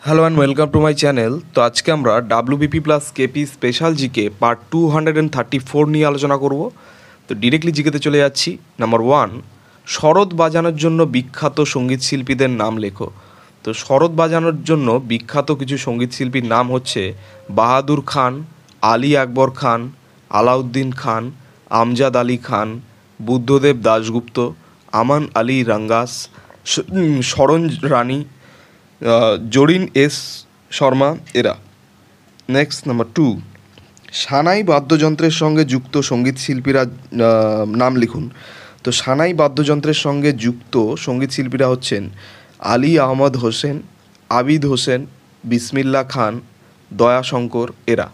Hello and welcome to my channel. তো আজকে আমরা WBP plus KP special GK part 234 নিয়ে আলোচনা করব। তো ডিরেক্টলি জিকেতে চলে যাচ্ছি। নাম্বার 1, শরৎ বাজানোর জন্য বিখ্যাত সঙ্গীত শিল্পীদের নাম লেখো। তো শরৎ বাজানোর জন্য বিখ্যাত কিছু সঙ্গীত শিল্পীর নাম হচ্ছে বাহাদুর খান, আলী আকবর খান, আলাউদ্দিন খান, আমজাদ আলী খান, বুদ্ধদেব দাশগুপ্ত, আমান আলী রাঙ্গাস, শরণ রানী, জরিন এস শর্মা এরা। নেক্সট নাম্বার 2, সানাই বাদ্যযন্ত্রের সঙ্গে যুক্ত সঙ্গীত শিল্পীরা নাম লিখুন। তো সানাই বাদ্যযন্ত্রের সঙ্গে যুক্ত সঙ্গীত শিল্পীরা হচ্ছেন আলী আহমদ হোসেন, আবিদ হোসেন, বিসমিল্লা খান, দয়াশঙ্কর এরা।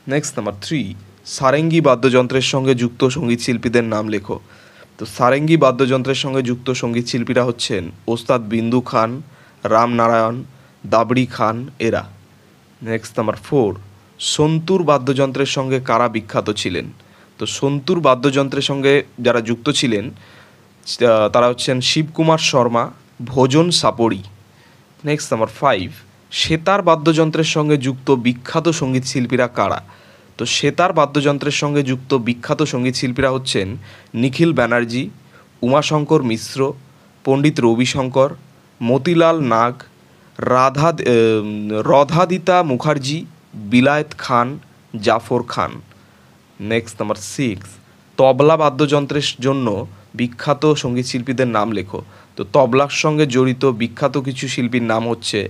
নেক্সট নাম্বার 3, সারেঙ্গি বাদ্যযন্ত্রের সঙ্গে যুক্ত সঙ্গীত শিল্পীদের নাম লেখো। তো সারেঙ্গি বাদ্যযন্ত্রের সঙ্গে যুক্ত সঙ্গীত শিল্পীরা হচ্ছেন ওস্তাদ বিন্দু খান, রামনারায়ণ, দাবড়ি খান এরা। নেক্সট নাম্বার 4, সন্তুর বাদ্যযন্ত্রের সঙ্গে কারা বিখ্যাত ছিলেন। তো সন্তুর বাদ্যযন্ত্রের সঙ্গে যারা যুক্ত ছিলেন তারা হচ্ছেন শিবকুমার শর্মা, ভোজন সাপড়ি। নেক্সট নাম্বার 5, সেতার বাদ্যযন্ত্রের সঙ্গে যুক্ত বিখ্যাত সঙ্গীত শিল্পীরা কারা। তো সেতার বাদ্যযন্ত্রের সঙ্গে যুক্ত বিখ্যাত সঙ্গীত শিল্পীরা হচ্ছেন নিখিল ব্যানার্জি, উমাশঙ্কর মিশ্র, পণ্ডিত রবিশঙ্কর, মতিলাল নাগ, রাধাদিতা মুখার্জি, বিলায়েত খান, জাফর খান। নেক্সট নাম্বার 6, তবলা বাদ্যযন্ত্রের জন্য বিখ্যাত সঙ্গীত শিল্পীদের নাম লেখো। তো তবলার সঙ্গে জড়িত বিখ্যাত কিছু শিল্পীর নাম হচ্ছে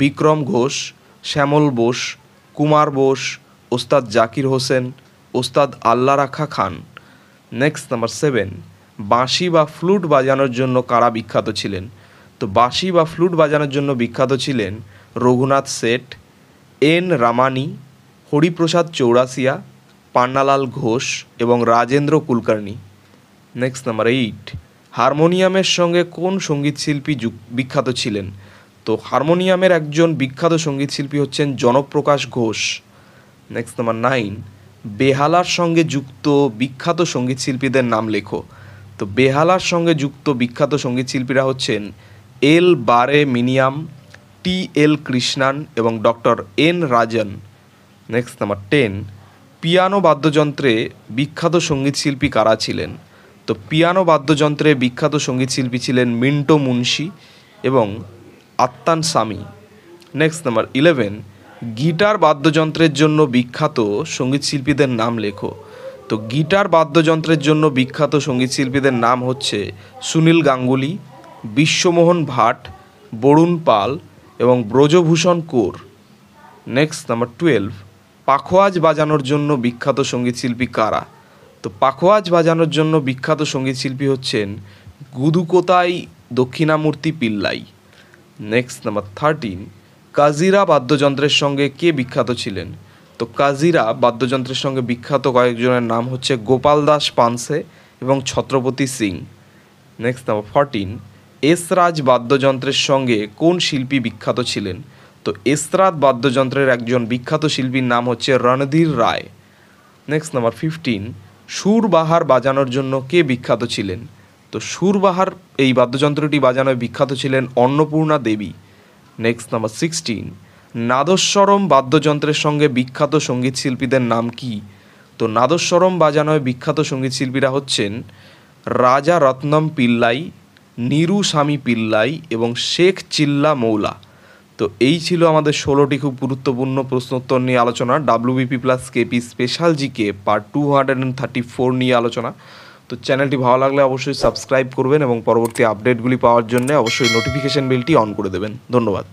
বিক্রম ঘোষ, শ্যামল বোস, কুমার বোস, ওস্তাদ জাকির হোসেন, ওস্তাদ আল্লাহ রাখা খান। নেক্সট নাম্বার 7, বাঁশি বা ফ্লুট বাজানোর জন্য কারা বিখ্যাত ছিলেন। তো বাঁশি বা ফ্লুট বাজানোর জন্য বিখ্যাত ছিলেন রঘুনাথ শেঠ, এন রামানি, হরিপ্রসাদ চৌরাসিয়া, পান্নালাল ঘোষ এবং রাজেন্দ্র কুলকার্নি। নেক্সট নাম্বার 8, হারমোনিয়ামের সঙ্গে কোন সঙ্গীত শিল্পী বিখ্যাত ছিলেন। তো হারমোনিয়ামের একজন বিখ্যাত সঙ্গীত শিল্পী হচ্ছেন জনপ্রকাশ ঘোষ। নেক্সট নাম্বার 9, বেহালার সঙ্গে যুক্ত বিখ্যাত সঙ্গীত শিল্পীদের নাম লেখো। তো বেহালার সঙ্গে যুক্ত বিখ্যাত সঙ্গীত শিল্পীরা হচ্ছেন এল বারে মিনিয়াম, টি এল কৃষ্ণান এবং ডক্টর এন রাজন। নেক্সট নাম্বার 10, পিয়ানো বাদ্যযন্ত্রে বিখ্যাত সঙ্গীত শিল্পী কারা ছিলেন। তো পিয়ানো বাদ্যযন্ত্রে বিখ্যাত সঙ্গীত শিল্পী ছিলেন মিন্টো মুন্সি এবং আত্তান সামি। নেক্সট নাম্বার 11, গিটার বাদ্যযন্ত্রের জন্য বিখ্যাত সঙ্গীত শিল্পীদের নাম লেখো। তো গিটার বাদ্যযন্ত্রের জন্য বিখ্যাত সঙ্গীত শিল্পীদের নাম হচ্ছে সুনীল গাঙ্গুলি, বিশ্বমোহন ভাট, বরুণ পাল এবং ব্রজভূষণ কৌর। নেক্সট নাম্বার 12, পাখোয়াজ বাজানোর জন্য বিখ্যাত সঙ্গীত শিল্পী কারা। তো পাখোয়াজ বাজানোর জন্য বিখ্যাত সঙ্গীত শিল্পী হচ্ছেন গুদুকোতাই দক্ষিণামূর্তি পিল্লাই। নেক্সট নাম্বার 13, কাজিরা বাদ্যযন্ত্রের সঙ্গে কে বিখ্যাত ছিলেন। তো কাজিরা বাদ্যযন্ত্রের সঙ্গে বিখ্যাত কয়েকজনের নাম হচ্ছে গোপাল দাস পানসে এবং ছত্রপতি সিং। নেক্সট নাম্বার 14, এসরাজ বাদ্যযন্ত্রের সঙ্গে কোন শিল্পী বিখ্যাত ছিলেন। তো এসরাজ বাদ্যযন্ত্রের একজন বিখ্যাত শিল্পীর নাম হচ্ছে রণধীর রায়। নেক্সট নাম্বার 15, সুরবাহার বাজানোর জন্য কে বিখ্যাত ছিলেন। তো সুরবাহার এই বাদ্যযন্ত্রটি বাজানোয় বিখ্যাত ছিলেন অন্নপূর্ণা দেবী। নেক্সট নাম্বার 16, নাদস্বরম বাদ্যযন্ত্রের সঙ্গে বিখ্যাত সঙ্গীত শিল্পীদের নাম কি। তো নাদস্বরম বাজানোয় বিখ্যাত সঙ্গীত শিল্পীরা হচ্ছেন রাজা রত্নম পিল্লাই, নিরু স্বামী পিল্লাই এবং শেখ চিল্লা মৌলা। তো এই ছিল আমাদের 16টি খুব গুরুত্বপূর্ণ প্রশ্নোত্তর নিয়ে আলোচনা, WBP plus KP special GK part 234 নিয়ে আলোচনা। তো চ্যানেলটি ভালো লাগলে অবশ্যই সাবস্ক্রাইব করবেন এবং পরবর্তী আপডেটগুলি পাওয়ার জন্য অবশ্যই নোটিফিকেশান বেলটি অন করে দেবেন। ধন্যবাদ।